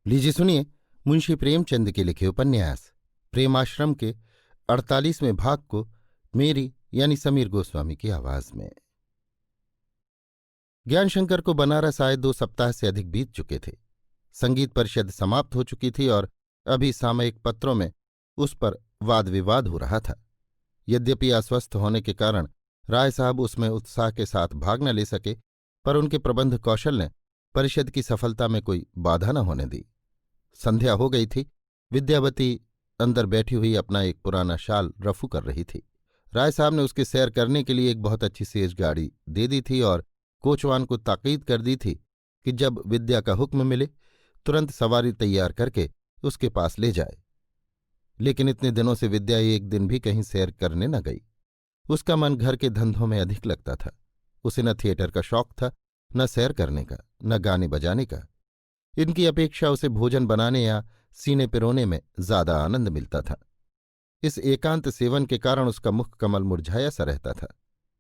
लीजिए सुनिए मुंशी प्रेमचंद के लिखे उपन्यास प्रेमाश्रम के 48वें भाग को मेरी यानी समीर गोस्वामी की आवाज में। ज्ञानशंकर को बनारस आए 2 सप्ताह से अधिक बीत चुके थे। संगीत परिषद समाप्त हो चुकी थी और अभी सामयिक पत्रों में उस पर वाद विवाद हो रहा था। यद्यपि अस्वस्थ होने के कारण राय साहब उसमें उत्साह के साथ भाग न ले सके, पर उनके प्रबंध कौशल ने परिषद की सफलता में कोई बाधा न होने दी। संध्या हो गई थी। विद्यावती अंदर बैठी हुई अपना एक पुराना शाल रफू कर रही थी। राय साहब ने उसके सैर करने के लिए एक बहुत अच्छी सेज गाड़ी दे दी थी और कोचवान को ताकीद कर दी थी कि जब विद्या का हुक्म मिले तुरंत सवारी तैयार करके उसके पास ले जाए। लेकिन इतने दिनों से विद्या एक दिन भी कहीं सैर करने न गई। उसका मन घर के धंधों में अधिक लगता था। उसे न थिएटर का शौक था, न सैर करने का, न गाने बजाने का। इनकी अपेक्षा उसे भोजन बनाने या सीने पिरोने में ज्यादा आनंद मिलता था। इस एकांत सेवन के कारण उसका मुख कमल मुरझाया सा रहता था।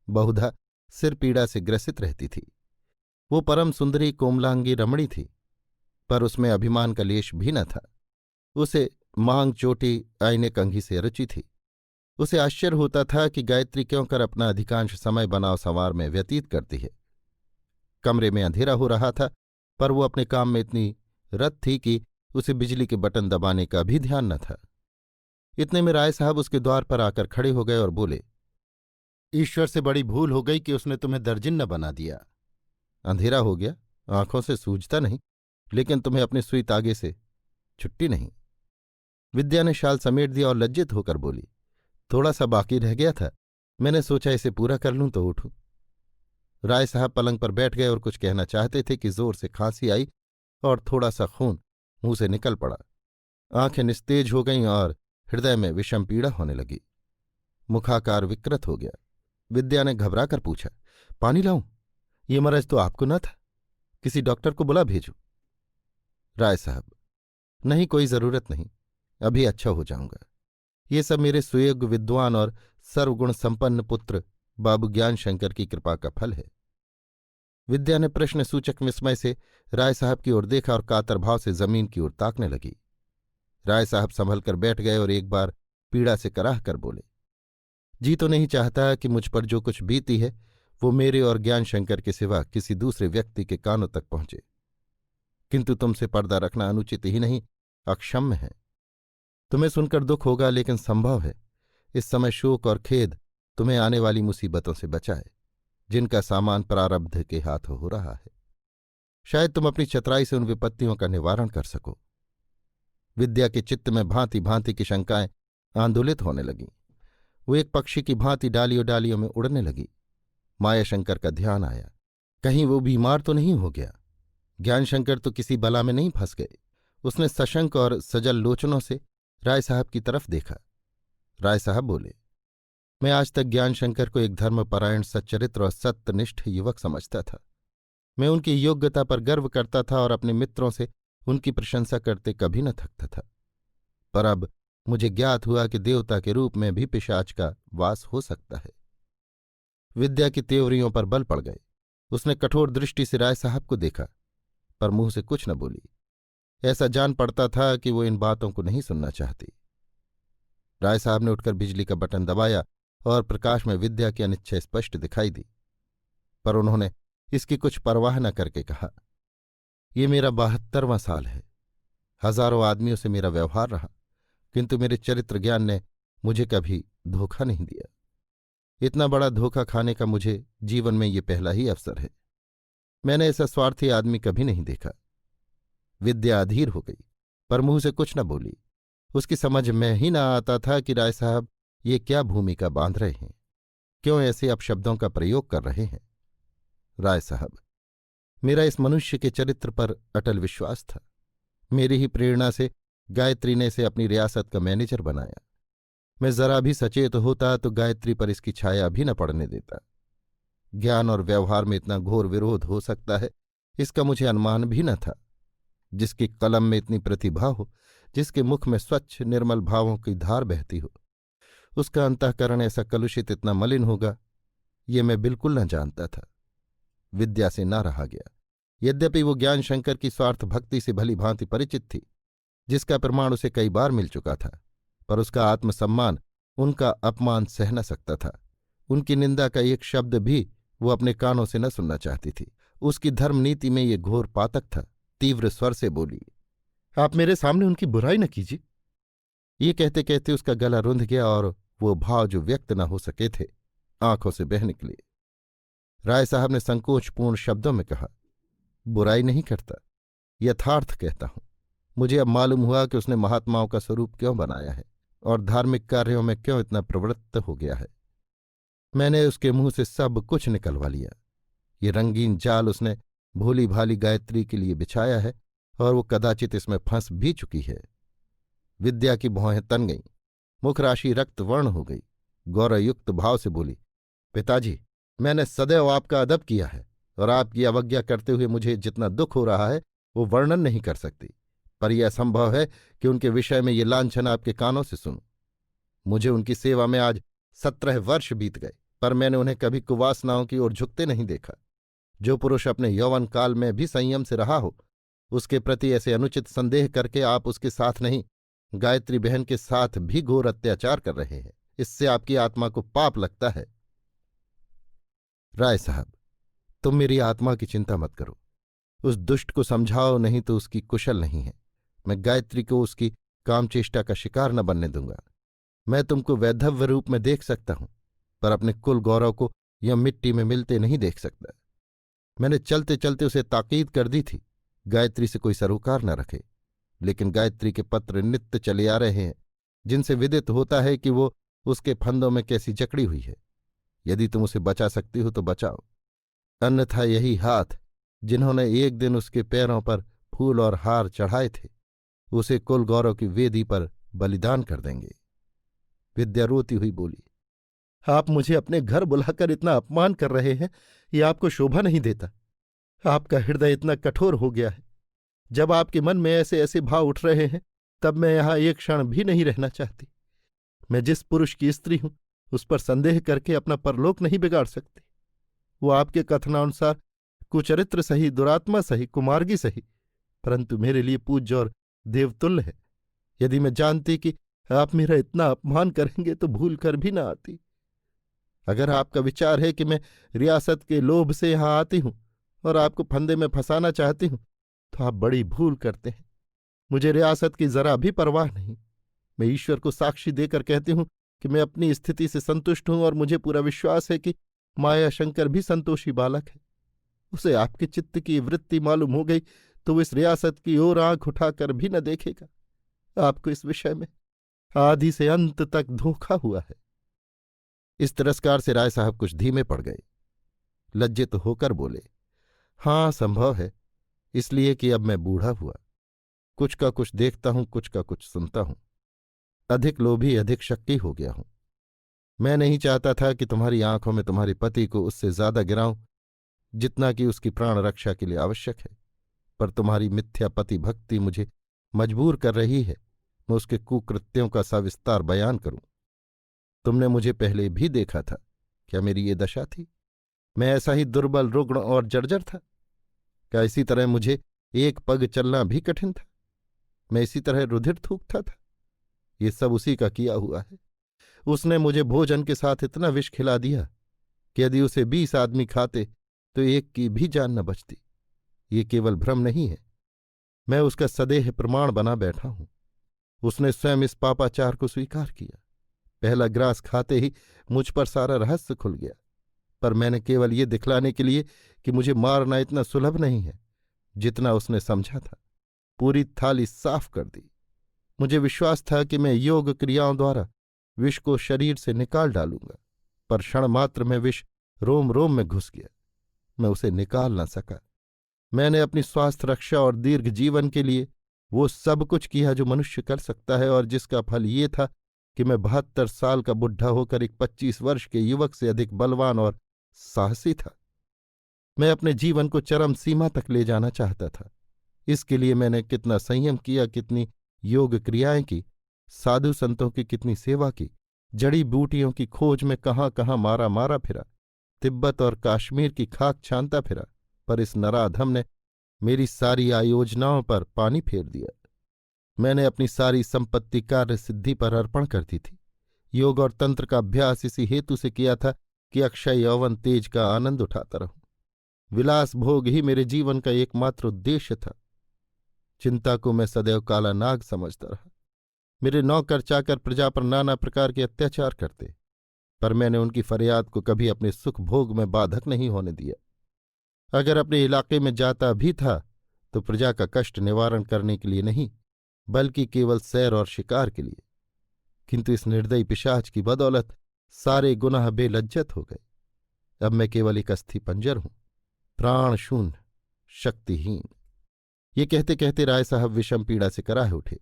बहुधा सिर पीड़ा से ग्रसित रहती थी। वो परम सुंदरी कोमलांगी रमणी थी, पर उसमें अभिमान का लेश भी न था। उसे मांग चोटी आईने कंघी से रुचि थी। उसे आश्चर्य होता था कि गायत्री क्यों कर अपना अधिकांश समय बनाव संवार में व्यतीत करती है। कमरे में अंधेरा हो रहा था, पर वो अपने काम में इतनी रत थी कि उसे बिजली के बटन दबाने का भी ध्यान न था। इतने में राय साहब उसके द्वार पर आकर खड़े हो गए और बोले, ईश्वर से बड़ी भूल हो गई कि उसने तुम्हें दर्जिन न बना दिया। अंधेरा हो गया, आंखों से सूझता नहीं, लेकिन तुम्हें अपने सुई तागे से छुट्टी नहीं। विद्या ने शाल समेट दिया और लज्जित होकर बोली, थोड़ा सा बाकी रह गया था, मैंने सोचा इसे पूरा कर लूं तो उठूं। राय साहब पलंग पर बैठ गए और कुछ कहना चाहते थे कि जोर से खांसी आई और थोड़ा सा खून मुंह से निकल पड़ा। आंखें निस्तेज हो गईं और हृदय में विषम पीड़ा होने लगी। मुखाकार विकृत हो गया। विद्या ने घबरा कर पूछा, पानी लाऊं? ये मरज तो आपको न था, किसी डॉक्टर को बुला भेजूं? राय साहब, नहीं, कोई जरूरत नहीं, अभी अच्छा हो जाऊंगा। ये सब मेरे सुयोग्य विद्वान और सर्वगुण संपन्न पुत्र बाबू ज्ञानशंकर की कृपा का फल है। विद्या ने प्रश्न सूचक विस्मय से राय साहब की ओर देखा और कातर भाव से जमीन की ओर ताकने लगी। राय साहब संभल कर बैठ गए और एक बार पीड़ा से कराह कर बोले, जी तो नहीं चाहता कि मुझ पर जो कुछ बीती है वो मेरे और ज्ञानशंकर के सिवा किसी दूसरे व्यक्ति के कानों तक पहुंचे, किंतु तुमसे पर्दा रखना अनुचित ही नहीं, अक्षम्य है। तुम्हें सुनकर दुख होगा, लेकिन संभव है इस समय शोक और खेद तुम्हें आने वाली मुसीबतों से बचाए, जिनका सामान प्रारब्ध के हाथ हो रहा है। शायद तुम अपनी चतुराई से उन विपत्तियों का निवारण कर सको। विद्या के चित्त में भांति भांति की शंकाएं आंदोलित होने लगीं। वो एक पक्षी की भांति डालियों डालियों में उड़ने लगी। मायाशंकर का ध्यान आया, कहीं वो बीमार तो नहीं हो गया। ज्ञानशंकर तो किसी बला में नहीं फंस गए। उसने सशंक और सजल लोचनों से राय साहब की तरफ देखा। राय साहब बोले, मैं आज तक ज्ञानशंकर को एक धर्मपरायण, सच्चरित्र और सत्यनिष्ठ युवक समझता था। मैं उनकी योग्यता पर गर्व करता था और अपने मित्रों से उनकी प्रशंसा करते कभी न थकता था। पर अब मुझे ज्ञात हुआ कि देवता के रूप में भी पिशाच का वास हो सकता है। विद्या की तेवरियों पर बल पड़ गए। उसने कठोर दृष्टि से राय साहब को देखा, पर मुंह से कुछ न बोली। ऐसा जान पड़ता था कि वो इन बातों को नहीं सुनना चाहती। राय साहब ने उठकर बिजली का बटन दबाया और प्रकाश में विद्या की अनिच्छा स्पष्ट दिखाई दी, पर उन्होंने इसकी कुछ परवाह न करके कहा, ये मेरा 72वां साल है। हजारों आदमियों से मेरा व्यवहार रहा, किंतु मेरे चरित्र ज्ञान ने मुझे कभी धोखा नहीं दिया। इतना बड़ा धोखा खाने का मुझे जीवन में ये पहला ही अवसर है। मैंने ऐसा स्वार्थी आदमी कभी नहीं देखा। विद्या अधीर हो गई, पर मुंह से कुछ न बोली। उसकी समझ में ही न आता था कि राय साहब ये क्या भूमिका बांध रहे हैं, क्यों ऐसे अपशब्दों का प्रयोग कर रहे हैं। राय साहब, मेरा इस मनुष्य के चरित्र पर अटल विश्वास था। मेरी ही प्रेरणा से गायत्री ने इसे अपनी रियासत का मैनेजर बनाया। मैं जरा भी सचेत होता तो गायत्री पर इसकी छाया भी न पड़ने देता। ज्ञान और व्यवहार में इतना घोर विरोध हो सकता है, इसका मुझे अनुमान भी न था। जिसकी कलम में इतनी प्रतिभा हो, जिसके मुख में स्वच्छ निर्मल भावों की धार बहती हो, उसका अंतःकरण ऐसा कलुषित, इतना मलिन होगा, ये मैं बिल्कुल न जानता था। विद्या से ना रहा गया। यद्यपि वो ज्ञान शंकर की स्वार्थ भक्ति से भली भांति परिचित थी, जिसका प्रमाण उसे कई बार मिल चुका था, पर उसका आत्मसम्मान उनका अपमान सह न सकता था। उनकी निंदा का एक शब्द भी वो अपने कानों से न सुनना चाहती थी। उसकी धर्मनीति में ये घोर पातक था। तीव्र स्वर से बोली, आप मेरे सामने उनकी बुराई न कीजिए। ये कहते कहते उसका गला रुंध गया और वो भाव जो व्यक्त न हो सके थे आंखों से बह निकले। राय साहब ने संकोचपूर्ण शब्दों में कहा, बुराई नहीं करता, यथार्थ कहता हूं। मुझे अब मालूम हुआ कि उसने महात्माओं का स्वरूप क्यों बनाया है और धार्मिक कार्यों में क्यों इतना प्रवृत्त हो गया है। मैंने उसके मुंह से सब कुछ निकलवा लिया। ये रंगीन जाल उसने भोली भाली गायत्री के लिए बिछाया है और वो कदाचित इसमें फंस भी चुकी है। विद्या की भौहें तन गईं, मुखराशि रक्तवर्ण हो गई। गौरवयुक्त भाव से बोली, पिताजी, मैंने सदैव आपका अदब किया है और आपकी अवज्ञा करते हुए मुझे जितना दुख हो रहा है वो वर्णन नहीं कर सकती, पर यह असंभव है कि उनके विषय में ये लांछन आपके कानों से सुनूं। मुझे उनकी सेवा में आज 17 वर्ष बीत गए, पर मैंने उन्हें कभी कुवासनाओं की ओर झुकते नहीं देखा। जो पुरुष अपने यौवन काल में भी संयम से रहा हो, उसके प्रति ऐसे अनुचित संदेह करके आप उसके साथ नहीं, गायत्री बहन के साथ भी घोर अत्याचार कर रहे हैं। इससे आपकी आत्मा को पाप लगता है। राय साहब, तुम मेरी आत्मा की चिंता मत करो। उस दुष्ट को समझाओ, नहीं तो उसकी कुशल नहीं है। मैं गायत्री को उसकी कामचेष्टा का शिकार न बनने दूंगा। मैं तुमको वैधव्य रूप में देख सकता हूं, पर अपने कुल गौरव को यह मिट्टी में मिलते नहीं देख सकता। मैंने चलते चलते उसे ताकीद कर दी थी, गायत्री से कोई सरोकार न रखे, लेकिन गायत्री के पत्र नित्य चले आ रहे हैं, जिनसे विदित होता है कि वो उसके फंदों में कैसी जकड़ी हुई है। यदि तुम उसे बचा सकती हो तो बचाओ, अन्यथा यही हाथ जिन्होंने एक दिन उसके पैरों पर फूल और हार चढ़ाए थे, उसे कुल गौरव की वेदी पर बलिदान कर देंगे। विद्या रोती हुई बोली, आप मुझे अपने घर बुलाकर इतना अपमान कर रहे हैं, ये आपको शोभा नहीं देता। आपका हृदय इतना कठोर हो गया है। जब आपके मन में ऐसे ऐसे भाव उठ रहे हैं, तब मैं यहां एक क्षण भी नहीं रहना चाहती। मैं जिस पुरुष की स्त्री हूं, उस पर संदेह करके अपना परलोक नहीं बिगाड़ सकती। वो आपके कथनानुसार कुचरित्र सही, दुरात्मा सही, कुमार्गी सही, परंतु मेरे लिए पूज्य और देवतुल्य है। यदि मैं जानती कि आप मेरा इतना अपमान करेंगे तो भूल कर भी ना आती। अगर आपका विचार है कि मैं रियासत के लोभ से यहां आती हूं और आपको फंदे में फंसाना चाहती हूं, तो आप बड़ी भूल करते हैं। मुझे रियासत की जरा भी परवाह नहीं। मैं ईश्वर को साक्षी देकर कहती हूं कि मैं अपनी स्थिति से संतुष्ट हूं और मुझे पूरा विश्वास है कि माया शंकर भी संतोषी बालक है। उसे आपके चित्त की वृत्ति मालूम हो गई तो वो इस रियासत की ओर आंख उठाकर भी न देखेगा। आपको इस विषय में आदि से अंत तक धोखा हुआ है। इस तिरस्कार से राय साहब कुछ धीमे पड़ गए। लज्जित होकर बोले, हाँ, संभव है, इसलिए कि अब मैं बूढ़ा हुआ। कुछ का कुछ देखता हूं, कुछ का कुछ सुनता हूं। अधिक लोभी, अधिक शक्की हो गया हूं। मैं नहीं चाहता था कि तुम्हारी आंखों में तुम्हारे पति को उससे ज्यादा गिराऊं जितना कि उसकी प्राण रक्षा के लिए आवश्यक है, पर तुम्हारी मिथ्या पति भक्ति मुझे मजबूर कर रही है मैं उसके कुकृत्यों का सविस्तार बयान करूं। तुमने मुझे पहले भी देखा था, क्या मेरी ये दशा थी? मैं ऐसा ही दुर्बल, रुग्ण और जर्जर था? क्या इसी तरह मुझे एक पग चलना भी कठिन था? मैं इसी तरह रुधिर थूकता था? ये सब उसी का किया हुआ है। उसने मुझे भोजन के साथ इतना विष खिला दिया कि यदि उसे 20 आदमी खाते तो एक की भी जान न बचती। ये केवल भ्रम नहीं है, मैं उसका सदेह प्रमाण बना बैठा हूं। उसने स्वयं इस पापाचार को स्वीकार किया। पहला ग्रास खाते ही मुझ पर सारा रहस्य खुल गया, पर मैंने केवल ये दिखलाने के लिए कि मुझे मारना इतना सुलभ नहीं है जितना उसने समझा था, पूरी थाली साफ कर दी। मुझे विश्वास था कि मैं योग क्रियाओं द्वारा विष को शरीर से निकाल डालूंगा, पर क्षण मात्र में विष रोम रोम में घुस गया। मैं उसे निकाल न सका। मैंने अपनी स्वास्थ्य रक्षा और दीर्घ जीवन के लिए वो सब कुछ किया जो मनुष्य कर सकता है, और जिसका फल ये था कि मैं 72 साल का बुढ़ा होकर एक 25 वर्ष के युवक से अधिक बलवान और साहसी था। मैं अपने जीवन को चरम सीमा तक ले जाना चाहता था। इसके लिए मैंने कितना संयम किया, कितनी योग क्रियाएं की, साधु संतों की कितनी सेवा की, जड़ी बूटियों की खोज में कहाँ कहाँ मारा मारा फिरा, तिब्बत और काश्मीर की खाक छानता फिरा, पर इस नराधम ने मेरी सारी आयोजनाओं पर पानी फेर दिया। मैंने अपनी सारी संपत्ति कार्य सिद्धि पर अर्पण कर दी थी। योग और तंत्र का अभ्यास इसी हेतु से किया था कि अक्षय यौवन तेज का आनंद उठाता रहूं। विलास भोग ही मेरे जीवन का एकमात्र उद्देश्य था। चिंता को मैं सदैव काला नाग समझता रहा। मेरे नौकर चाकर प्रजा पर नाना प्रकार के अत्याचार करते, पर मैंने उनकी फरियाद को कभी अपने सुख भोग में बाधक नहीं होने दिया। अगर अपने इलाके में जाता भी था तो प्रजा का कष्ट निवारण करने के लिए नहीं, बल्कि केवल सैर और शिकार के लिए। किंतु इस निर्दयी पिशाच की बदौलत सारे गुनाह बेलज्जत हो गए। अब मैं केवल एक अस्थि पंजर हूं, प्राण शून्य, शक्तिहीन। ये कहते कहते राय साहब विषम पीड़ा से कराह उठे।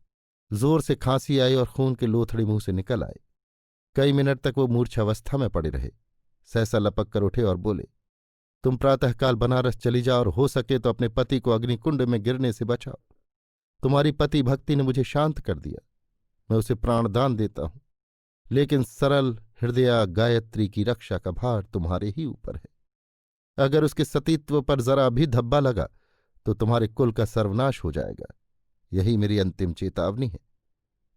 जोर से खांसी आई और खून के लोथड़े मुंह से निकल आए। कई मिनट तक वो मूर्छावस्था में पड़े रहे। सहसा लपक कर उठे और बोले, तुम प्रातःकाल बनारस चली जाओ और हो सके तो अपने पति को अग्निकुंड में गिरने से बचाओ। तुम्हारी पति भक्ति ने मुझे शांत कर दिया। मैं उसे प्राणदान देता हूं, लेकिन सरल हृदया गायत्री की रक्षा का भार तुम्हारे ही ऊपर है। अगर उसके सतीत्व पर जरा भी धब्बा लगा तो तुम्हारे कुल का सर्वनाश हो जाएगा। यही मेरी अंतिम चेतावनी है।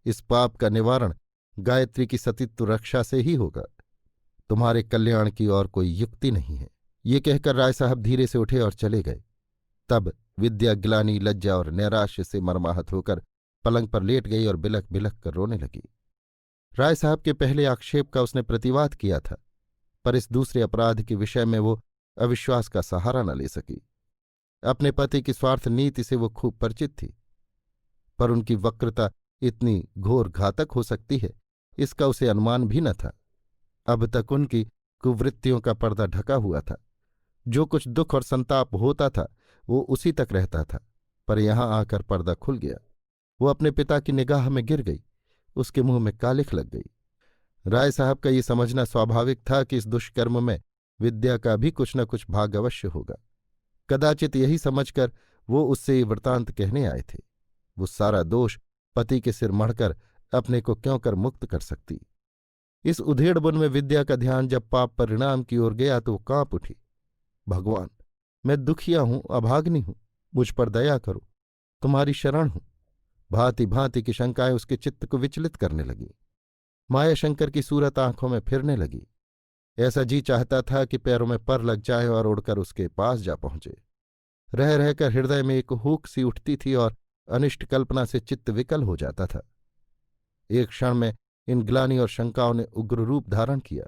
इस पाप का निवारण गायत्री की सतीत्व रक्षा से ही होगा। तुम्हारे कल्याण की और कोई युक्ति नहीं है। ये कहकर राय साहब धीरे से उठे और चले गए। तब विद्या ग्लानि, लज्जा और नैराश्य से मर्माहत होकर पलंग पर लेट गई और बिलख बिलख कर रोने लगी। राय साहब के पहले आक्षेप का उसने प्रतिवाद किया था, पर इस दूसरे अपराध के विषय में वो अविश्वास का सहारा न ले सकी। अपने पति की स्वार्थ नीति से वो खूब परिचित थी, पर उनकी वक्रता इतनी घोर घातक हो सकती है, इसका उसे अनुमान भी न था। अब तक उनकी कुवृत्तियों का पर्दा ढका हुआ था। जो कुछ दुख और संताप होता था वो उसी तक रहता था, पर यहां आकर पर्दा खुल गया। वो अपने पिता की निगाह में गिर गई। उसके मुंह में कालिख लग गई। राय साहब का ये समझना स्वाभाविक था कि इस दुष्कर्म में विद्या का भी कुछ न कुछ भाग अवश्य होगा। कदाचित यही समझकर वो उससे ये वृतांत कहने आए थे। वो सारा दोष पति के सिर मढ़कर अपने को क्यों कर मुक्त कर सकती। इस उधेड़ बुन में विद्या का ध्यान जब पाप परिणाम की ओर गया तो वो कांप उठी। भगवान, मैं दुखिया हूं, अभाग्नि हूं, मुझ पर दया करो, तुम्हारी शरण हूं। भांति भांति की शंकाएं उसके चित्त को विचलित करने लगी। मायाशंकर की सूरत आंखों में फिरने लगी। ऐसा जी चाहता था कि पैरों में पर लग जाए और उड़कर उसके पास जा पहुंचे। रह रहकर हृदय में एक हूक सी उठती थी और अनिष्ट कल्पना से चित्त विकल हो जाता था। एक क्षण में इन ग्लानि और शंकाओं ने उग्र रूप धारण किया।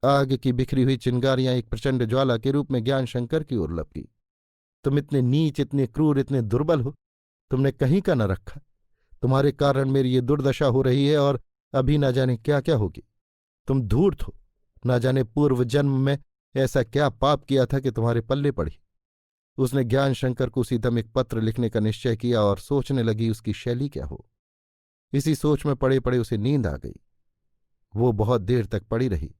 आग की बिखरी हुई चिंगारियां एक प्रचंड ज्वाला के रूप में ज्ञान शंकर की ओर लपकी। तुम इतने नीच, इतने क्रूर, इतने दुर्बल हो, तुमने कहीं का न रखा। तुम्हारे कारण मेरी ये दुर्दशा हो रही है और अभी न जाने क्या क्या होगी। तुम धूर्त हो, न जाने पूर्व जन्म में ऐसा क्या पाप किया था कि तुम्हारे पल्ले पड़ी। उसने ज्ञान शंकर को उसी दम एक पत्र लिखने का निश्चय किया और सोचने लगी उसकी शैली क्या हो। इसी सोच में पड़े पड़े उसे नींद आ गई। वो बहुत देर तक पड़ी रही।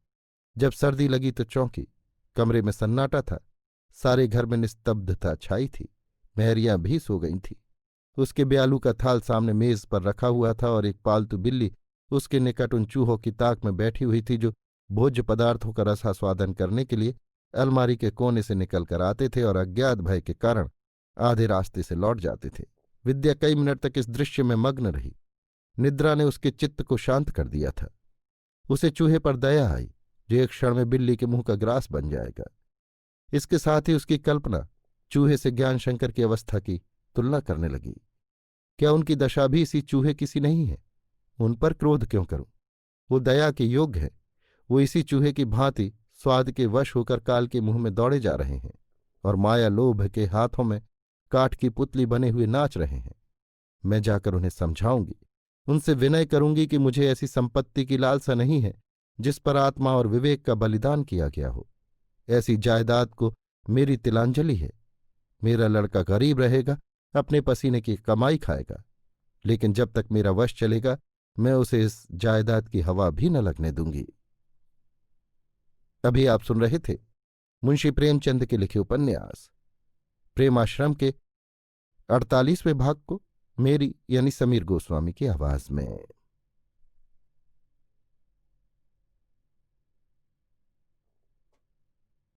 जब सर्दी लगी तो चौंकी। कमरे में सन्नाटा था। सारे घर में निस्तब्धता छाई थी। मेहरियां भी सो गई थीं। उसके ब्यालू का थाल सामने मेज पर रखा हुआ था और एक पालतू बिल्ली उसके निकट उन चूहों की ताक में बैठी हुई थी जो भोज्य पदार्थों का रसास्वादन करने के लिए अलमारी के कोने से निकल कर आते थे और अज्ञात भय के कारण आधे रास्ते से लौट जाते थे। विद्या कई मिनट तक इस दृश्य में मग्न रही। निद्रा ने उसके चित्त को शांत कर दिया था। उसे चूहे पर दया आई जो एक क्षण में बिल्ली के मुंह का ग्रास बन जाएगा। इसके साथ ही उसकी कल्पना चूहे से ज्ञान शंकर की अवस्था की तुलना करने लगी। क्या उनकी दशा भी इसी चूहे की सी नहीं है? उन पर क्रोध क्यों करूं? वो दया के योग्य है। वो इसी चूहे की भांति स्वाद के वश होकर काल के मुंह में दौड़े जा रहे हैं और माया लोभ के हाथों में काठ की पुतली बने हुए नाच रहे हैं। मैं जाकर उन्हें समझाऊंगी, उनसे विनय करूंगी कि मुझे ऐसी संपत्ति की लालसा नहीं है जिस पर आत्मा और विवेक का बलिदान किया गया हो। ऐसी जायदाद को मेरी तिलांजलि है। मेरा लड़का गरीब रहेगा, अपने पसीने की कमाई खाएगा, लेकिन जब तक मेरा वश चलेगा मैं उसे इस जायदाद की हवा भी न लगने दूंगी। अभी आप सुन रहे थे मुंशी प्रेमचंद के लिखे उपन्यास प्रेमाश्रम के 48वें भाग को मेरी यानी समीर गोस्वामी की आवाज में।